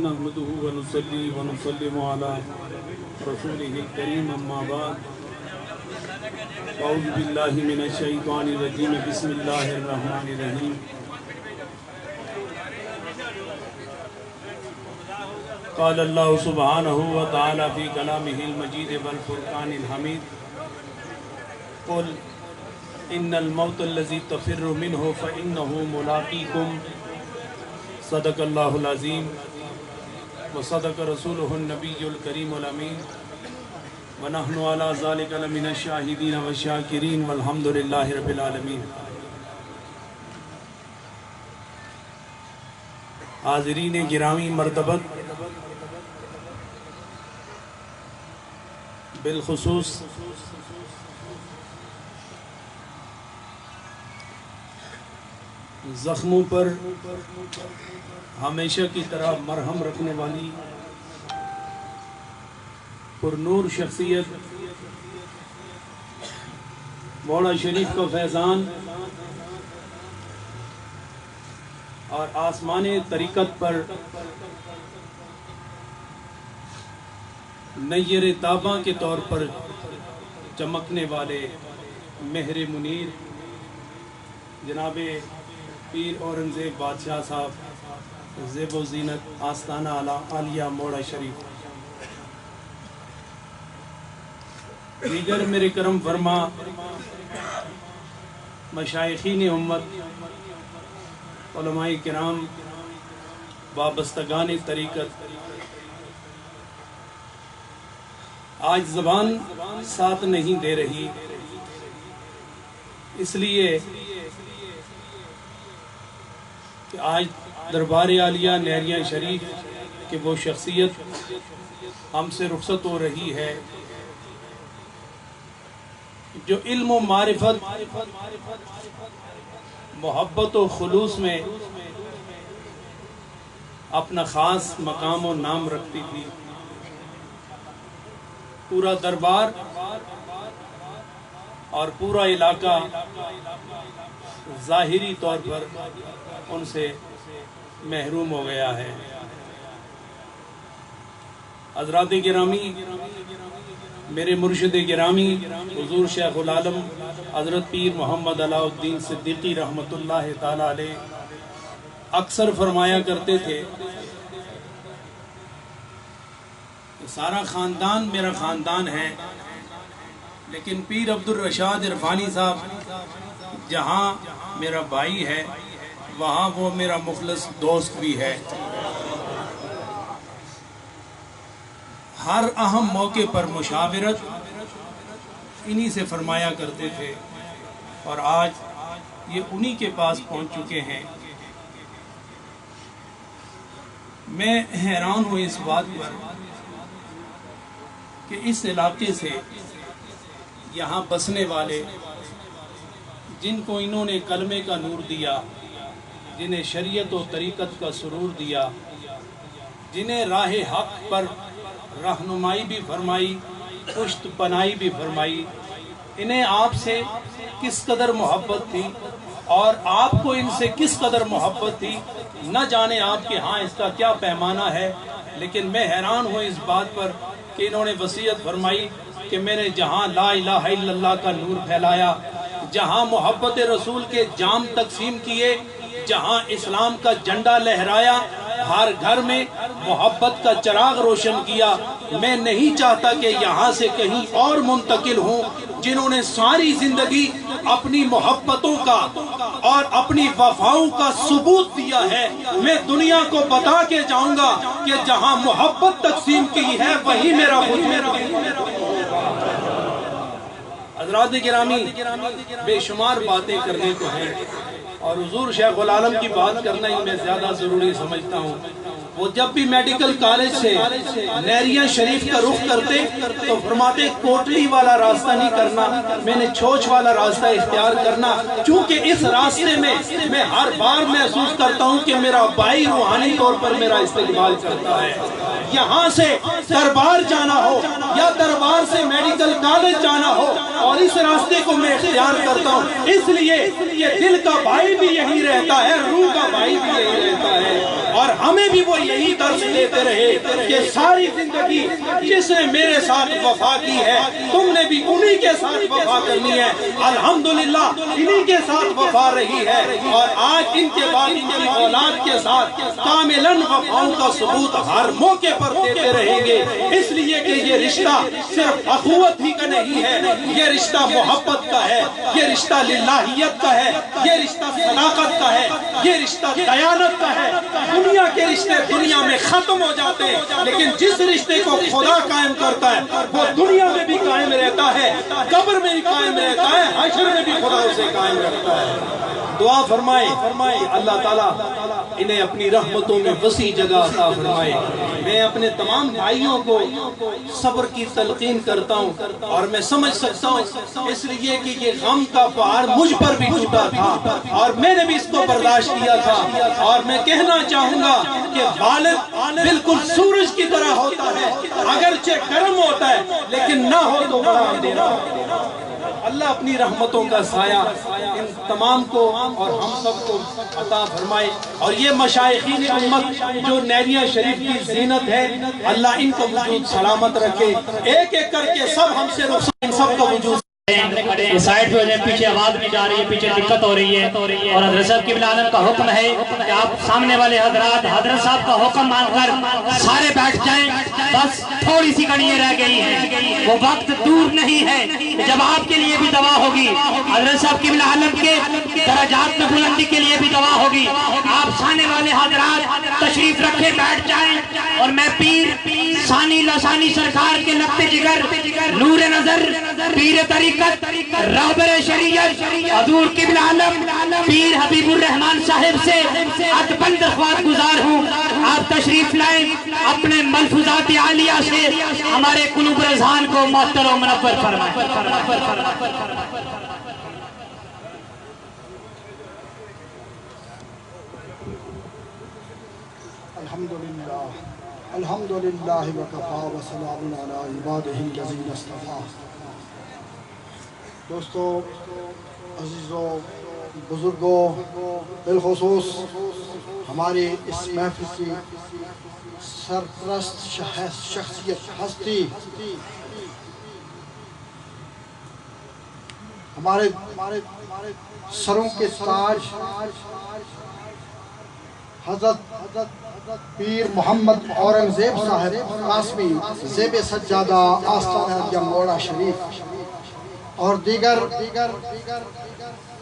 نحمده ونصلي ونسلم على رسوله الكريم اما بعد اعوذ باللہ من الشیطان الرجیم بسم اللہ الرحمن الرحیم قال اللہ سبحانہ وتعالی فی کلامہ المجید والفرقان الحمید قل ان الموت الذی تفر منہ فإنہ ملاقیکم صدق اللہ العظیم وصدق رسولہ النبی الکریم الامین ونحن علی ذالک لمن الشاہدین والشاکرین والحمدللہ رب العالمین۔ حاضرین گرامی مرتبت، بالخصوص زخموں پر ہمیشہ کی طرح مرہم رکھنے والی پر نور شخصیت مولا شریف کا فیضان اور آسمان طریقت پر نیر تاباں کے طور پر چمکنے والے مہر منیر جناب پیر اورنگزیب بادشاہ صاحب زیب و زینت آستانہ عالیہ موڑا شریف، دیگر میرے کرم فرما مشائخین امت، علماء کرام، وابستگان طریقت، آج زبان ساتھ نہیں دے رہی، اس لیے کہ آج دربار عالیہ نیریاں شریف کہ وہ شخصیت ہم سے رخصت ہو رہی ہے جو علم و معرفت، محبت و خلوص میں اپنا خاص مقام و نام رکھتی تھی۔ پورا دربار اور پورا علاقہ ظاہری طور پر ان سے محروم ہو گیا ہے۔ حضرات گرامی، میرے مرشد گرامی حضور شیخ العالم حضرت پیر محمد علاء الدین صدیقی رحمۃ اللہ تعالی علیہ اکثر فرمایا کرتے تھے کہ سارا خاندان میرا خاندان ہے، لیکن پیر عبد الرشاد عرفانی صاحب جہاں میرا بھائی ہے وہاں وہ میرا مخلص دوست بھی ہے۔ ہر اہم موقع پر مشاورت انہی سے فرمایا کرتے تھے، اور آج یہ انہی کے پاس پہنچ چکے ہیں۔ میں حیران ہوں اس بات پر کہ اس علاقے سے یہاں بسنے والے، جن کو انہوں نے کلمے کا نور دیا، جنہیں شریعت و طریقت کا سرور دیا، جنہیں راہ حق پر رہنمائی بھی فرمائی، پشت پناہی بھی فرمائی، انہیں آپ سے کس قدر محبت تھی اور آپ کو ان سے کس قدر محبت تھی، نہ جانے آپ کے ہاں اس کا کیا پیمانہ ہے۔ لیکن میں حیران ہوں اس بات پر کہ انہوں نے وصیت فرمائی کہ میں نے جہاں لا الہ الا اللہ کا نور پھیلایا، جہاں محبت رسول کے جام تقسیم کیے، جہاں اسلام کا جھنڈا لہرایا، ہر گھر میں محبت کا چراغ روشن کیا، میں نہیں چاہتا کہ یہاں سے کہیں اور منتقل ہوں جنہوں نے ساری زندگی اپنی محبتوں کا اور اپنی وفاؤں کا ثبوت دیا ہے۔ میں دنیا کو بتا کے جاؤں گا کہ جہاں محبت تقسیم کی ہے وہی میرا وجود۔ حضرات گرامی، بے شمار باتیں کرنے کو ہیں اور حضور شیخ العالم کی بات کرنا ہی میں زیادہ ضروری سمجھتا ہوں۔ وہ جب بھی میڈیکل کالج سے نیریاں شریف کا رخ کرتے تو فرماتے کوٹلی والا راستہ نہیں کرنا، میں نے چھوچ والا راستہ اختیار کرنا، چونکہ اس راستے میں ہر بار محسوس کرتا ہوں کہ میرا بھائی روحانی طور پر میرا استقبال کرتا ہے۔ یہاں سے دربار جانا ہو یا دربار سے میڈیکل کالج جانا ہو، اور اس راستے کو میں اختیار کرتا ہوں اس لیے کہ دل کا بھائی بھی یہی رہتا ہے، روح کا بھائی بھی یہی رہتا ہے، اور ہمیں بھی وہ یہی درس دیتے رہے کہ ساری زندگی جس نے میرے ساتھ وفا کی ہے تم نے بھی انہی کے ساتھ وفا کرنی ہے۔ الحمدللہ انہی کے ساتھ وفا رہی ہے، اور آج ان کے بعد ان کی اولاد کے ساتھ کاملاً وفاؤں کا ثبوت ہر موقع پر دیتے رہیں گے، اس لیے کہ یہ رشتہ صرف اخوت ہی کا نہیں ہے، یہ رشتہ محبت کا ہے، یہ رشتہ للہیت کا ہے، یہ رشتہ صداقت کا ہے، یہ رشتہ دیانت کا ہے۔ دنیا کے رشتے دنیا میں ختم ہو جاتے ہیں، لیکن جس رشتے کو خدا قائم کرتا ہے وہ دنیا میں بھی قائم رہتا ہے، قبر میں بھی قائم رہتا ہے، حشر میں بھی خدا اسے قائم رکھتا ہے۔ دعا فرمائے اللہ تعالیٰ انہیں اپنی رحمتوں میں وسیع جگہ عطا فرمائے۔ میں اپنے تمام بھائیوں کو صبر کی تلقین کرتا ہوں، اور میں سمجھ سکتا ہوں اس لیے کہ یہ غم کا پہاڑ مجھ پر بھی ٹوٹا تھا اور میں نے بھی اس کو برداشت کیا تھا، اور میں کہنا چاہوں گا کہ والد بالکل سورج کی طرح ہوتا ہے، اگرچہ گرم ہوتا ہے لیکن نہ ہو تو بڑا اندھیرا۔ اللہ اپنی رحمتوں کا سایہ ان تمام کو اور ہم سب کو عطا فرمائے، اور یہ مشائخین امت جو نیریا شریف کی زینت ہے اللہ ان کو وجود سلامت رکھے، ایک ایک کر کے سب ہم سے رخصت ان سب کو وجود سائیڈ پہ ہو جائیں، پیچھے آواز نہیں جا رہی ہے، پیچھے دقت ہو رہی ہے، اور حضرت صاحب کی بلالم کا حکم ہے کہ آپ سامنے والے حضرت صاحب کا حکم مان کر سارے بیٹھ جائیں، بس تھوڑی سی گھڑیاں رہ گئی ہیں، وہ وقت دور نہیں ہے جب آپ کے لیے بھی دعا ہوگی، حضرت صاحب کی بلالم کے درجات میں بلندی کے لیے بھی دعا ہوگی۔ آپ سامنے والے حضرات تشریف رکھے بیٹھ جائیں، اور میں پیر ثانی لسانی سرکار کے لبِ جگر نور نظر پیر طریقت رہبر شریعت حضور قبلہ عالم پیر حبیب الرحمن صاحب سے ادبن درخواست گزار ہوں، آپ تشریف لائیں، اپنے ملفوظات عالیہ سے ہمارے قلوب رضان کو معطر و منور فرمائیں۔ الحمدللہ وکفا وسلام علی عبادہ الذین اصطفیٰ۔ دوستو، عزیزوں، بزرگوں، بالخصوص ہماری اس محفل کی سرپرست شخصیت ہستی ہمارے سروں کے تاج حضرت پیر محمد اورنگزیب صاحب قاسمی زیب سجادہ آستانہ جموڑا شریف اور دیگر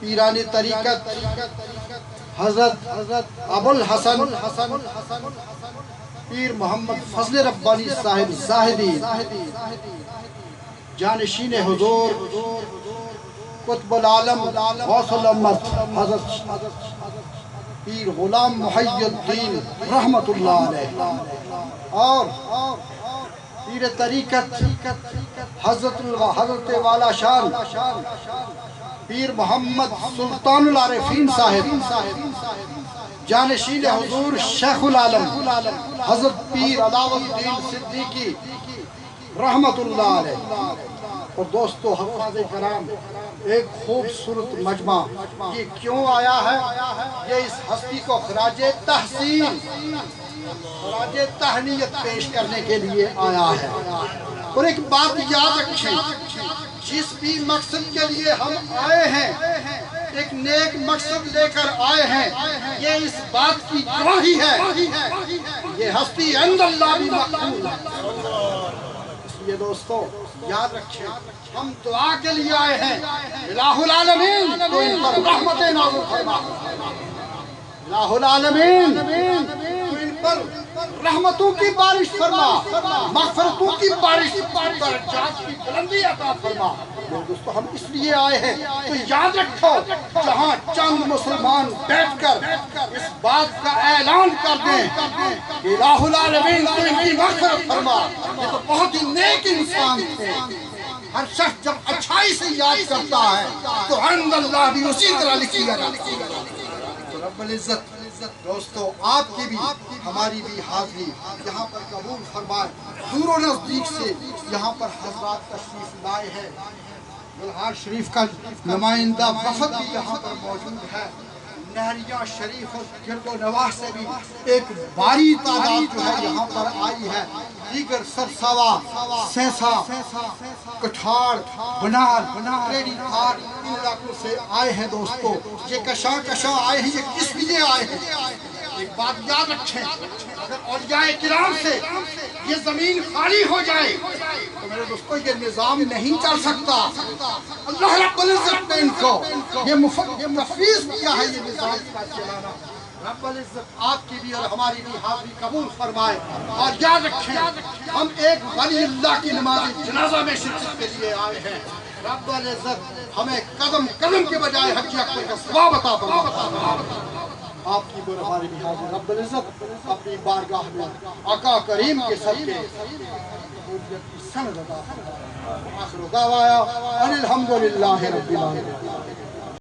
پیرانی طریقت حضرت ابوالحسن پیر محمد فضل ربانی صاحب زاہدی جانشین حضور قطب العالم غوث الامت حضرت پیر غلام محی الدین رحمت اللہ علیہ، اور پیر طریقت حضرت والا شان پیر محمد سلطان العارفین صاحب جانشین حضور شیخ العالم حضرت پیر علاوت الدین صدیقی رحمت اللہ علیہ۔ اور دوستو حفاظ کرام، ایک خوبصورت مجمع یہ کیوں آیا ہے؟ یہ اس ہستی کو خراج تحسین، خراج تہنیت پیش کرنے کے لیے آیا ہے۔ اور ایک بات یاد رکھیں، جس بھی مقصد کے لیے ہم آئے ہیں، ایک نیک مقصد لے کر آئے ہیں، یہ اس بات کی گواہی ہے یہ ہستی عند اللہ بھی مقبول ہے۔ اس لیے دوستو یاد رکھیں، ہم دعا کے لیے آئے ہیں، الہ العالمین تو ان پر رحمت نازل فرما، الہ العالمین تو ان پر رحمتوں کی بارش فرما، مغفرتوں کی بارش، درجات کی بلندی عطا فرما۔ دوستو ہم اس لیے آئے ہیں تو یاد رکھو، جہاں چند مسلمان بیٹھ کر اس بات کا اعلان کر دیں کہ الہ العالمین تو ان کی مغفرت فرما، یہ تو بہت ہی نیک انسان تھے۔ ہر شخص جب اچھائی سے یاد کرتا ہے تو عند اللہ بھی اسی طرح لکھی جاتی ہے۔ رب العزت دوستو آپ کی بھی ہماری بھی حاضری یہاں پر قبول فرمائے. دور و نزدیک سے یہاں پر حضرات تشریف لائے ہیں. بلحار شریف کا نمائندہ وفد بھی یہاں پر موجود ہے. نہریہ شریف اور گرد و نواح سے بھی ایک باری تعداد جو ہے یہاں پر آئی ہے. دیگر سرساوا، سینسا، کٹھاڑ، بنار، ریڈی تھار ان علاقوں سے آئے ہیں. دوستو یہ کشاں آئے ہیں. یہ کس لیے آئے ہیں؟ ایک بات یاد رکھیں، اگر اولیاء کرام سے یہ زمین خالی ہو جائے تو میرے دوستو یہ نظام نہیں چل سکتا. اللہ رب العزت نے ان کو یہ تفویض کیا ہے یہ نظام کا چلانا. رب العزت آپ کی بھی اور ہماری بھی حاضری قبول فرمائے. اور یاد رکھیں ہم ایک ولی اللہ کی نماز جنازہ میں شرکت کے لیے آئے ہیں. رب العزت ہمیں قدم قدم کے بجائے حج اکبر کا ثواب عطا فرمائے. آپ کی بھی اور ہماری بھی حاضری رب العزت اپنی بارگاہ میں آقا کریم کے صدقے قبولیت کی سند عطا فرمائے. آخر دعوانا ان الحمدللہ رب العالمین.